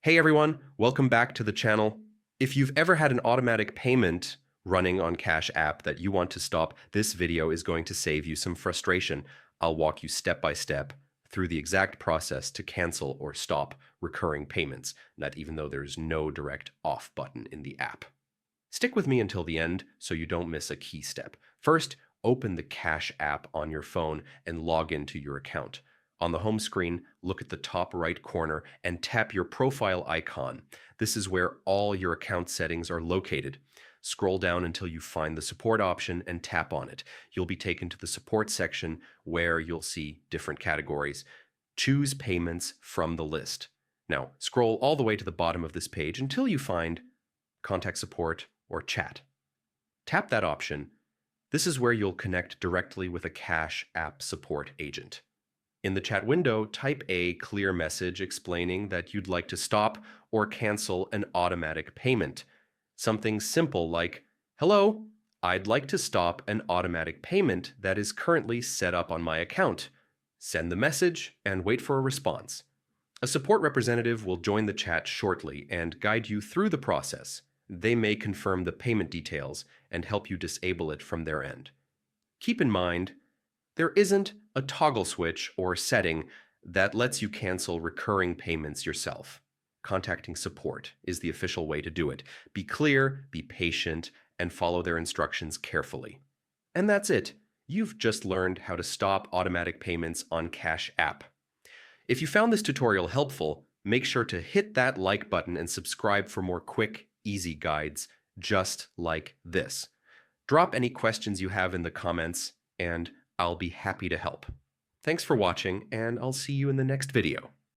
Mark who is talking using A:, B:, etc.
A: Hey everyone, welcome back to the channel. If you've ever had an automatic payment running on Cash App that you want to stop, this video is going to save you some frustration. I'll walk you step by step through the exact process to cancel or stop recurring payments, that even though there's no direct off button in the app. Stick with me until the end so you don't miss a key step. First, open the Cash App on your phone and log into your account. On the home screen, look at the top right corner and tap your profile icon. This is where all your account settings are located. Scroll down until you find the support option and tap on it. You'll be taken to the support section where you'll see different categories. Choose payments from the list. Now, scroll all the way to the bottom of this page until you find contact support or chat. Tap that option. This is where you'll connect directly with a Cash App support agent. In the chat window, type a clear message explaining that you'd like to stop or cancel an automatic payment. Something simple like, "Hello, I'd like to stop an automatic payment that is currently set up on my account." Send the message and wait for a response. A support representative will join the chat shortly and guide you through the process. They may confirm the payment details and help you disable it from their end. Keep in mind, there isn't a toggle switch or setting that lets you cancel recurring payments yourself. Contacting support is the official way to do it. Be clear, be patient, and follow their instructions carefully. And that's it. You've just learned how to stop automatic payments on Cash App. If you found this tutorial helpful, make sure to hit that like button and subscribe for more quick, easy guides just like this. Drop any questions you have in the comments, and I'll be happy to help. Thanks for watching, and I'll see you in the next video.